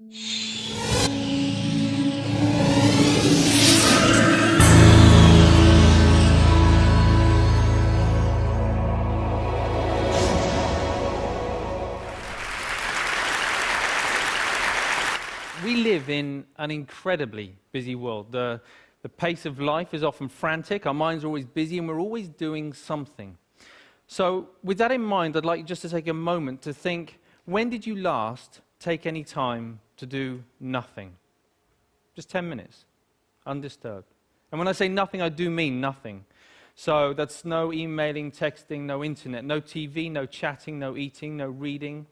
We live in an incredibly busy world. The pace of life is often frantic, our minds are always busy, and we're always doing something. So with that in mind, I'd like you just to take a moment to think, when did you last take any time to do nothing? Just 10 minutes, undisturbed. And when I say nothing, I do mean nothing. So that's no emailing, texting, no internet, no TV, no chatting, no eating, no reading.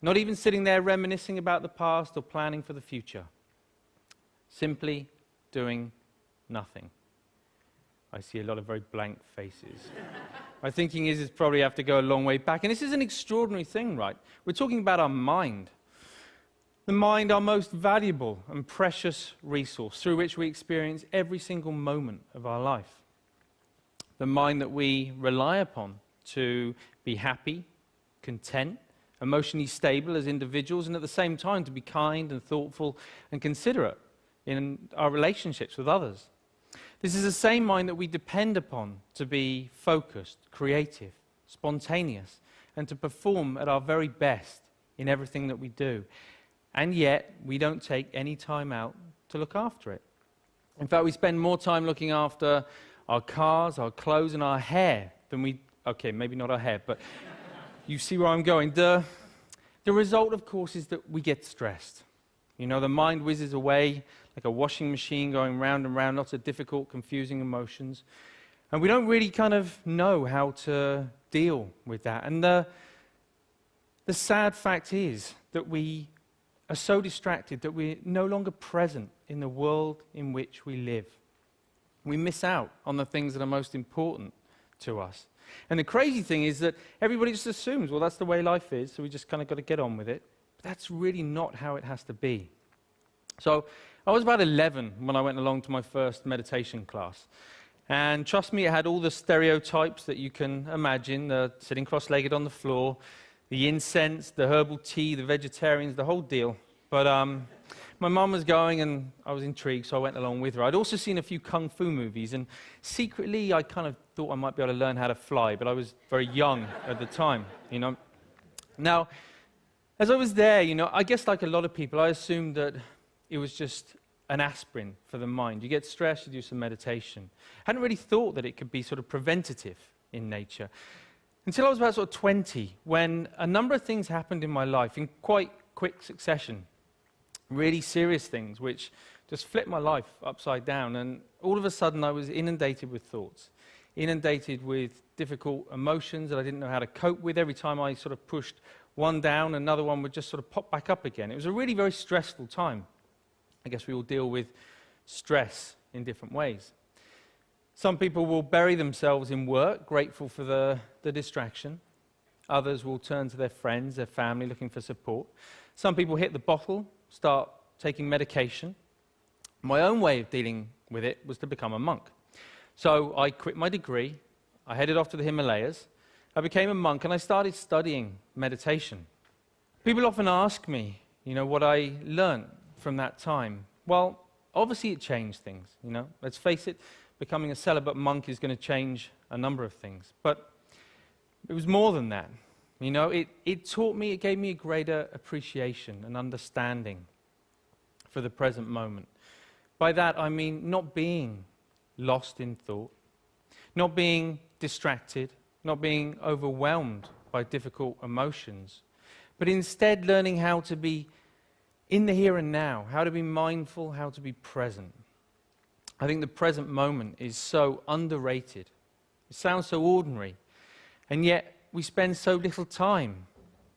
Not even sitting there reminiscing about the past or planning for the future. Simply doing nothing. I see a lot of very blank faces. My thinking is probably have to go a long way back. And this is an extraordinary thing, right? We're talking about our mind. The mind, our most valuable and precious resource through which we experience every single moment of our life. The mind that we rely upon to be happy, content, emotionally stable as individuals, and at the same time to be kind and thoughtful and considerate in our relationships with others. This is the same mind that we depend upon to be focused, creative, spontaneous, and to perform at our very best in everything that we do. And yet, we don't take any time out to look after it. In fact, we spend more time looking after our cars, our clothes, and our hair than we... Okay, maybe not our hair, but you see where I'm going. The result, of course, is that we get stressed. You know, the mind whizzes away like a washing machine going round and round, lots of difficult, confusing emotions. And we don't really kind of know how to deal with that. And the sad fact is that we are so distracted that we're no longer present in the world in which we live. We miss out on the things that are most important to us. And the crazy thing is that everybody just assumes, well, that's the way life is, so we just kind of got to get on with it. But that's really not how it has to be. So I was about 11 when I went along to my first meditation class. And trust me, it had all the stereotypes that you can imagine, the sitting cross-legged on the floor, the incense, the herbal tea, the vegetarians, the whole deal. But my mum was going and I was intrigued, so I went along with her. I'd also seen a few kung fu movies, and secretly I kind of thought I might be able to learn how to fly, but I was very young at the time, you know. Now, as I was there, you know, I guess like a lot of people, I assumed that it was just an aspirin for the mind. You get stressed, you do some meditation. I hadn't really thought that it could be sort of preventative in nature. Until I was about sort of 20, when a number of things happened in my life in quite quick succession. Really serious things which just flipped my life upside down, and all of a sudden I was inundated with thoughts, inundated with difficult emotions that I didn't know how to cope with. Every time I sort of pushed one down, another one would just sort of pop back up again. It was a really very stressful time. I guess we all deal with stress in different ways. Some people will bury themselves in work, grateful for the distraction. Others will turn to their friends, their family, looking for support. Some people hit the bottle, start taking medication. My own way of dealing with it was to become a monk. So I quit my degree, I headed off to the Himalayas, I became a monk, and I started studying meditation. People often ask me, you know, what I learned from that time. Well, obviously it changed things, you know. Let's face it, becoming a celibate monk is going to change a number of things. But it was more than that. You know, it taught me, it gave me a greater appreciation and understanding for the present moment. By that, I mean not being lost in thought, not being distracted, not being overwhelmed by difficult emotions, but instead learning how to be in the here and now, how to be mindful, how to be present. I think the present moment is so underrated. It sounds so ordinary, and yet we spend so little time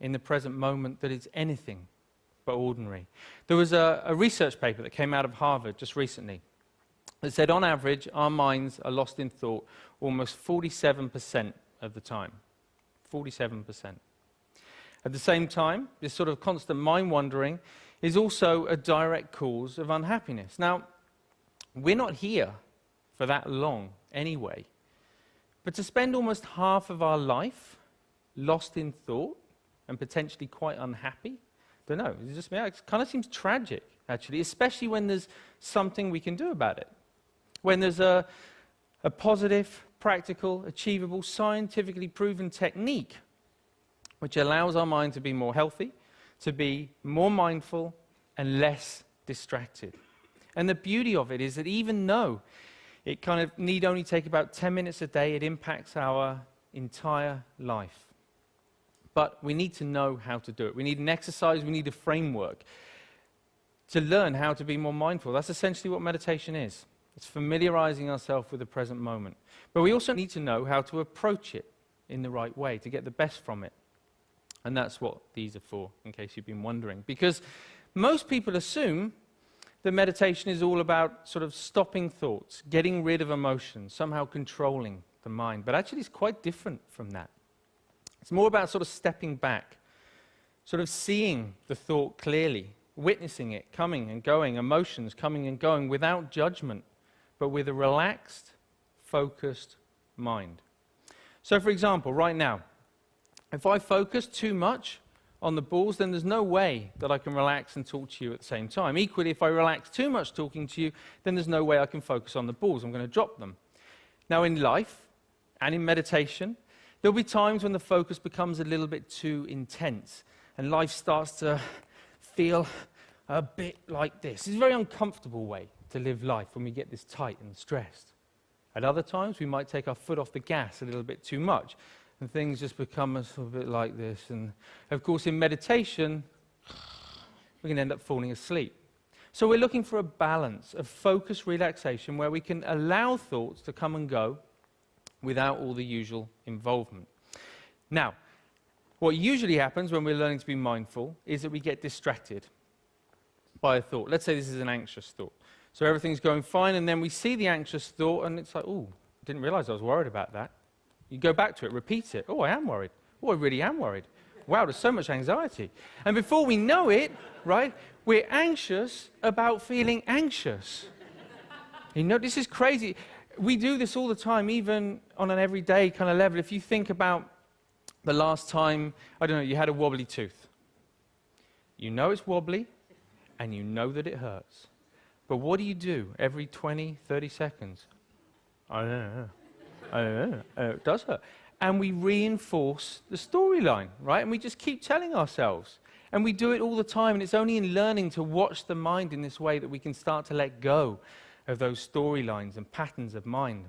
in the present moment that it's anything but ordinary. There was a research paper that came out of Harvard just recently that said on average our minds are lost in thought almost 47% of the time. 47%. At the same time, this sort of constant mind wandering is also a direct cause of unhappiness. Now, we're not here for that long anyway, but to spend almost half of our life lost in thought and potentially quite unhappy, Don't know. It's just me. It kind of seems tragic, actually, especially when there's something we can do about it. When there's a positive, practical, achievable, scientifically proven technique which allows our mind to be more healthy, to be more mindful, and less distracted. And the beauty of it is that even though it kind of need only take about 10 minutes a day, it impacts our entire life. But we need to know how to do it. We need an exercise, we need a framework to learn how to be more mindful. That's essentially what meditation is. It's familiarizing ourselves with the present moment. But we also need to know how to approach it in the right way, to get the best from it. And that's what these are for, in case you've been wondering. Because most people assume that meditation is all about sort of stopping thoughts, getting rid of emotions, somehow controlling the mind. But actually it's quite different from that. It's more about sort of stepping back, sort of seeing the thought clearly, witnessing it coming and going, emotions coming and going without judgment, but with a relaxed, focused mind. So for example, right now, if I focus too much on the balls, then there's no way that I can relax and talk to you at the same time. Equally, if I relax too much talking to you, then there's no way I can focus on the balls. I'm going to drop them. Now in life and in meditation, there'll be times when the focus becomes a little bit too intense and life starts to feel a bit like this. It's a very uncomfortable way to live life when we get this tight and stressed. At other times, we might take our foot off the gas a little bit too much and things just become a sort of bit like this. And of course, in meditation, we can end up falling asleep. So we're looking for a balance of focused relaxation where we can allow thoughts to come and go without all the usual involvement. Now, what usually happens when we're learning to be mindful is that we get distracted by a thought. Let's say this is an anxious thought. So everything's going fine, and then we see the anxious thought, and it's like, oh, didn't realize I was worried about that. You go back to it, repeat it. Oh, I am worried. Oh, I really am worried. Wow, there's so much anxiety. And before we know it, right, we're anxious about feeling anxious. You know, this is crazy. We do this all the time, even on an everyday kind of level. If you think about the last time, I don't know, you had a wobbly tooth. You know it's wobbly, and you know that it hurts. But what do you do every 20, 30 seconds? I don't know. It does hurt. And we reinforce the storyline, right? And we just keep telling ourselves. And we do it all the time, and it's only in learning to watch the mind in this way that we can start to let go of those storylines and patterns of mind.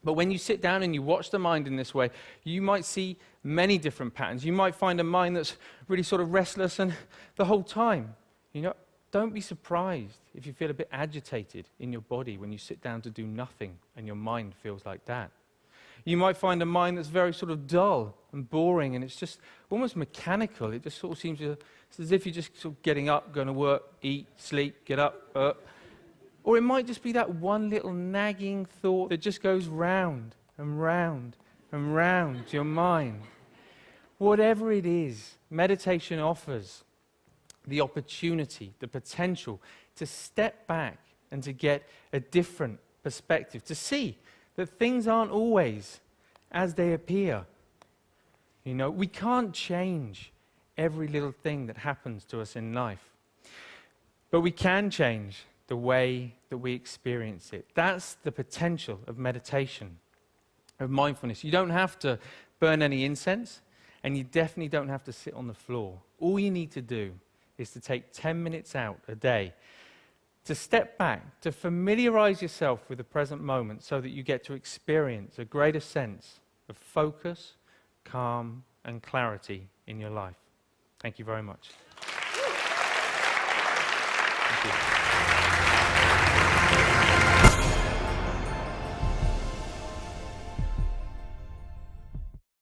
But when you sit down and you watch the mind in this way, you might see many different patterns. You might find a mind that's really sort of restless and the whole time. You know, don't be surprised if you feel a bit agitated in your body when you sit down to do nothing and your mind feels like that. You might find a mind that's very sort of dull and boring, and it's just almost mechanical. It just sort of seems to, it's as if you're just sort of getting up, going to work, eat, sleep, get up. Or it might just be that one little nagging thought that just goes round and round and round to your mind. Whatever it is, meditation offers the opportunity, the potential to step back and to get a different perspective, to see that things aren't always as they appear. You know, we can't change every little thing that happens to us in life, but we can change the way that we experience it. That's the potential of meditation, of mindfulness. You don't have to burn any incense, and you definitely don't have to sit on the floor. All you need to do is to take 10 minutes out a day to step back, to familiarize yourself with the present moment so that you get to experience a greater sense of focus, calm, and clarity in your life. Thank you very much. Thank you.